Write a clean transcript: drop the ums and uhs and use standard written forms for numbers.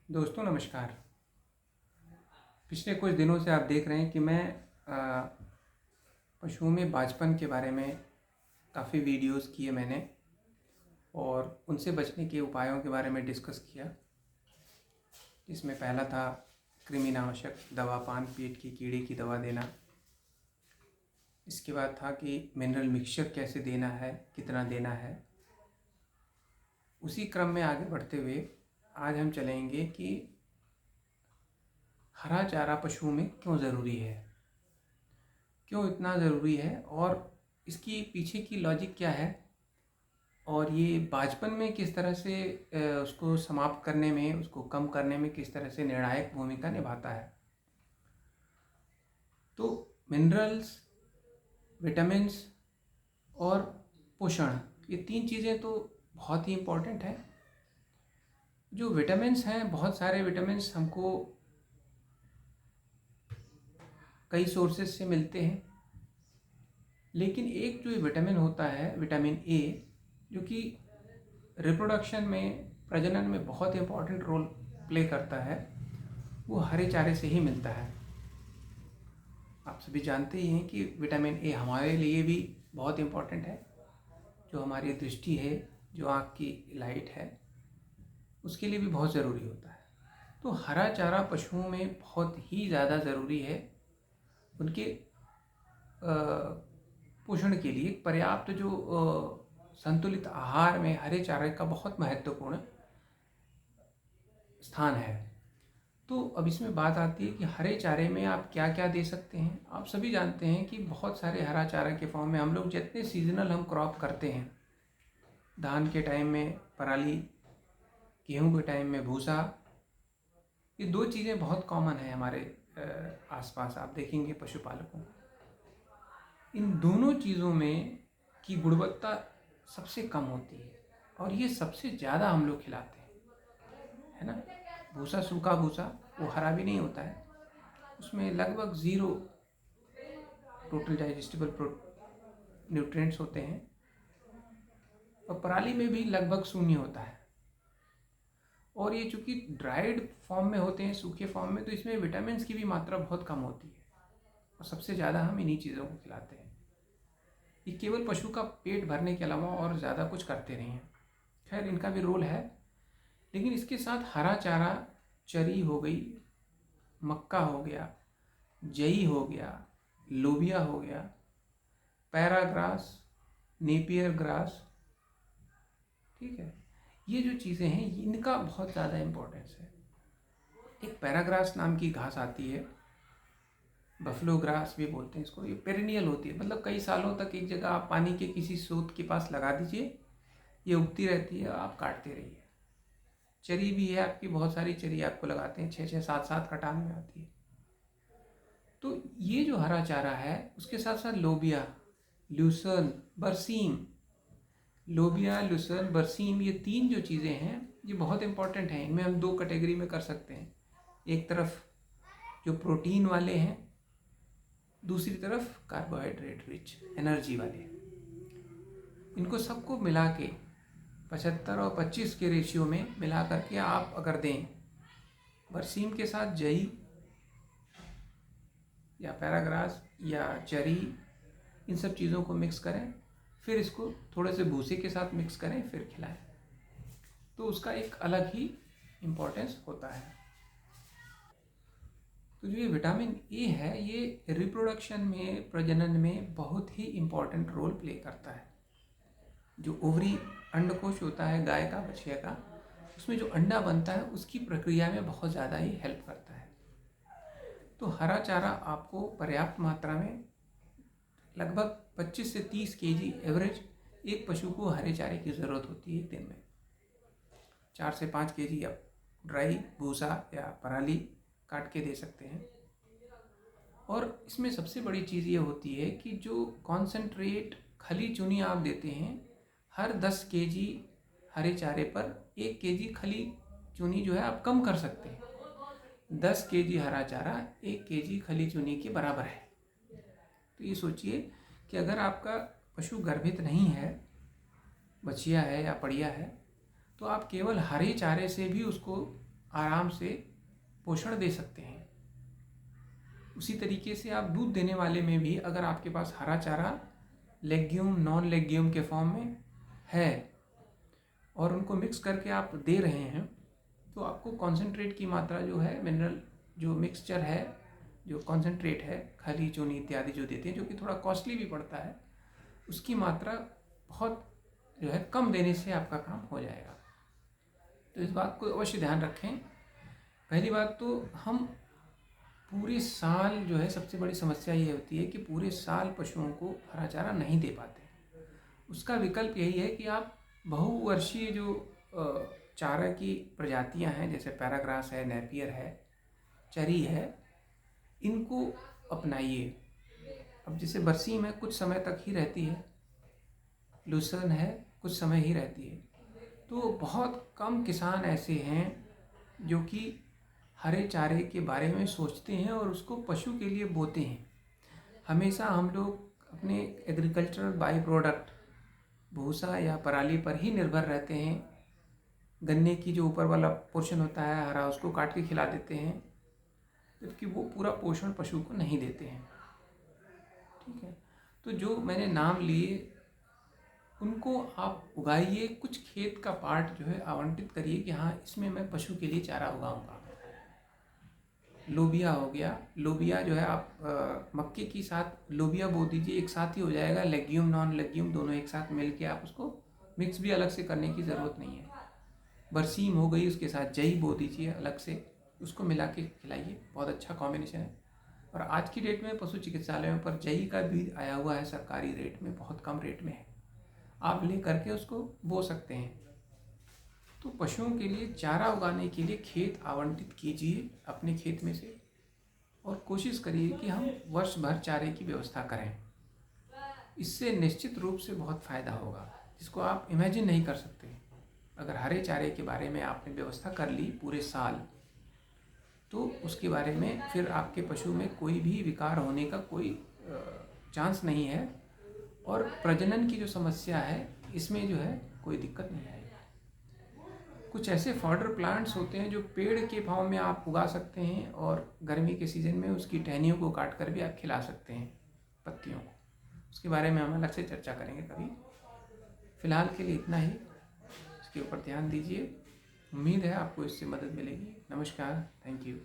दोस्तों नमस्कार। पिछले कुछ दिनों से आप देख रहे हैं कि मैं पशुओं में बांझपन के बारे में काफ़ी वीडियोस किए मैंने और उनसे बचने के उपायों के बारे में डिस्कस किया। इसमें पहला था कृमिनाशक दवा पान, पेट की कीड़े की दवा देना। इसके बाद था कि मिनरल मिक्सचर कैसे देना है, कितना देना है। उसी क्रम में आगे बढ़ते हुए आज हम चलेंगे कि हरा चारा पशुओं में क्यों ज़रूरी है, क्यों इतना ज़रूरी है और इसकी पीछे की लॉजिक क्या है और ये बांझपन में किस तरह से उसको समाप्त करने में, उसको कम करने में किस तरह से निर्णायक भूमिका निभाता है। तो मिनरल्स, विटामिन्स और पोषण, ये तीन चीज़ें तो बहुत ही इम्पोर्टेंट हैं। जो विटामिन्स हैं, बहुत सारे विटामिन्स हमको कई सोर्सेज से मिलते हैं, लेकिन एक जो विटामिन होता है विटामिन ए, जो कि रिप्रोडक्शन में, प्रजनन में बहुत इम्पोर्टेंट रोल प्ले करता है, वो हरे चारे से ही मिलता है। आप सभी जानते ही हैं कि विटामिन ए हमारे लिए भी बहुत इम्पोर्टेंट है। जो हमारी दृष्टि है, जो आँख की लाइट है, उसके लिए भी बहुत ज़रूरी होता है। तो हरा चारा पशुओं में बहुत ही ज़्यादा ज़रूरी है। उनके पोषण के लिए पर्याप्त जो संतुलित आहार में हरे चारे का बहुत महत्वपूर्ण स्थान है। तो अब इसमें बात आती है कि हरे चारे में आप क्या क्या दे सकते हैं। आप सभी जानते हैं कि बहुत सारे हरा चारा के फॉर्म में हम लोग जितने सीजनल हम क्रॉप करते हैं, धान के टाइम में पराली, गेहूं के टाइम में भूसा, ये दो चीज़ें बहुत कॉमन है हमारे आसपास। आप देखेंगे पशुपालकों, इन दोनों चीज़ों में की गुणवत्ता सबसे कम होती है और ये सबसे ज़्यादा हम लोग खिलाते हैं, है ना। भूसा, सूखा भूसा, वो हरा भी नहीं होता है, उसमें लगभग ज़ीरो टोटल डाइजेस्टिबल न्यूट्रिएंट्स होते हैं और पराली में भी लगभग शून्य होता है। और ये चूँकि ड्राइड फॉर्म में होते हैं, सूखे फॉर्म में, तो इसमें विटामिन्स की भी मात्रा बहुत कम होती है और सबसे ज़्यादा हम इन्हीं चीज़ों को खिलाते हैं। ये केवल पशु का पेट भरने के अलावा और ज़्यादा कुछ करते नहीं हैं। खैर, इनका भी रोल है, लेकिन इसके साथ हरा चारा, चरी हो गई, मक्का हो गया, जई हो गया, लोबिया हो गया, पैराग्रास, नेपियर ग्रास, ठीक है, ये जो चीज़ें हैं इनका बहुत ज़्यादा इम्पोर्टेंस है। एक पैराग्रास नाम की घास आती है, बफलो ग्रास भी बोलते हैं इसको। ये पेरिनियल होती है, मतलब कई सालों तक एक जगह आप पानी के किसी स्रोत के पास लगा दीजिए, ये उगती रहती है, आप काटते रहिए। चरी भी है आपकी, बहुत सारी चरी आपको लगाते हैं, 6-6, 7-7 कटान में आती है। तो ये जो हरा चारा है, उसके साथ साथ लोबिया, ल्यूसर्न, बरसीम, लोबिया, लुसर्न, बरसीम, ये तीन जो चीज़ें हैं ये बहुत इंपॉर्टेंट हैं। इनमें हम दो कैटेगरी में कर सकते हैं। एक तरफ जो प्रोटीन वाले हैं, दूसरी तरफ कार्बोहाइड्रेट रिच, एनर्जी वाले। इनको सबको मिला के 75 और 25 के रेशियो में मिला करके आप अगर दें, बरसीम के साथ जई या पैराग्रास या चरी, इन सब चीज़ों को मिक्स करें, फिर इसको थोड़े से भूसे के साथ मिक्स करें, फिर खिलाएं, तो उसका एक अलग ही इम्पोर्टेंस होता है। तो जो ये विटामिन ए है, ये रिप्रोडक्शन में, प्रजनन में बहुत ही इम्पोर्टेंट रोल प्ले करता है। जो ओवरी, अंडकोश होता है गाय का, बछिया का, उसमें जो अंडा बनता है उसकी प्रक्रिया में बहुत ज़्यादा ही हेल्प करता है। तो हरा चारा आपको पर्याप्त मात्रा में, लगभग 25 से 30 केजी एवरेज एक पशु को हरे चारे की ज़रूरत होती है एक दिन में। 4 से 5 केजी आप ड्राई भूसा या पराली काट के दे सकते हैं। और इसमें सबसे बड़ी चीज़ ये होती है कि जो कॉन्सेंट्रेट खली चूनी आप देते हैं, हर 10 केजी हरे चारे पर 1 केजी खली चूनी जो है आप कम कर सकते हैं। 10 केजी हरा चारा 1 केजी खली चूनी के बराबर है। तो ये सोचिए कि अगर आपका पशु गर्भित नहीं है, बछिया है या पड़िया है, तो आप केवल हरे चारे से भी उसको आराम से पोषण दे सकते हैं। उसी तरीके से आप दूध देने वाले में भी अगर आपके पास हरा चारा लेग्यूम नॉन लेग्यूम के फॉर्म में है और उनको मिक्स करके आप दे रहे हैं, तो आपको कॉन्सेंट्रेट की मात्रा जो है, मिनरल जो मिक्सचर है, जो कॉन्सेंट्रेट है, खली चूनी इत्यादि जो देते हैं, जो कि थोड़ा कॉस्टली भी पड़ता है, उसकी मात्रा बहुत जो है कम देने से आपका काम हो जाएगा। तो इस बात को अवश्य ध्यान रखें। पहली बात तो हम पूरे साल जो है, सबसे बड़ी समस्या ये होती है कि पूरे साल पशुओं को हरा चारा नहीं दे पाते। उसका विकल्प यही है कि आप बहुवर्षीय जो चारा की प्रजातियां हैं, जैसे पैराग्रास है, नेपियर है, चरी है, इनको अपनाइए। अब जैसे बरसीम है, कुछ समय तक ही रहती है, लूसर्न है, कुछ समय ही रहती है। तो बहुत कम किसान ऐसे हैं जो कि हरे चारे के बारे में सोचते हैं और उसको पशु के लिए बोते हैं। हमेशा हम लोग अपने एग्रीकल्चरल बाई प्रोडक्ट भूसा या पराली पर ही निर्भर रहते हैं। गन्ने की जो ऊपर वाला पोर्शन होता है हरा, उसको काट के खिला देते हैं, जबकि वो पूरा पोषण पशु को नहीं देते हैं। ठीक है, तो जो मैंने नाम लिए उनको आप उगाइए। कुछ खेत का पार्ट जो है आवंटित करिए कि हाँ, इसमें मैं पशु के लिए चारा उगाऊंगा। लोबिया हो गया, लोबिया जो है आप मक्के की साथ लोबिया बो दीजिए, एक साथ ही हो जाएगा। लेग्यूम नॉन लेग्यूम दोनों एक साथ मिल के, आप उसको मिक्स भी अलग से करने की ज़रूरत नहीं है। बरसीम हो गई, उसके साथ जई बो दीजिए अलग से, उसको मिला के खिलाइए, बहुत अच्छा कॉम्बिनेशन है। और आज की डेट में पशु चिकित्सालयों पर जई का बीज आया हुआ है सरकारी रेट में, बहुत कम रेट में है, आप ले करके उसको बो सकते हैं। तो पशुओं के लिए चारा उगाने के लिए खेत आवंटित कीजिए अपने खेत में से, और कोशिश करिए कि हम वर्ष भर चारे की व्यवस्था करें। इससे निश्चित रूप से बहुत फ़ायदा होगा, जिसको आप इमेजिन नहीं कर सकते। अगर हरे चारे के बारे में आपने व्यवस्था कर ली पूरे साल, तो उसके बारे में फिर आपके पशु में कोई भी विकार होने का कोई चांस नहीं है, और प्रजनन की जो समस्या है इसमें जो है कोई दिक्कत नहीं आएगी। कुछ ऐसे फॉडर प्लांट्स होते हैं जो पेड़ के भाव में आप उगा सकते हैं, और गर्मी के सीज़न में उसकी टहनियों को काट कर भी आप खिला सकते हैं, पत्तियों को। उसके बारे में हम अलग से चर्चा करेंगे कभी। फ़िलहाल के लिए इतना ही, इसके ऊपर ध्यान दीजिए। उम्मीद है आपको इससे मदद मिलेगी। नमस्कार, थैंक यू।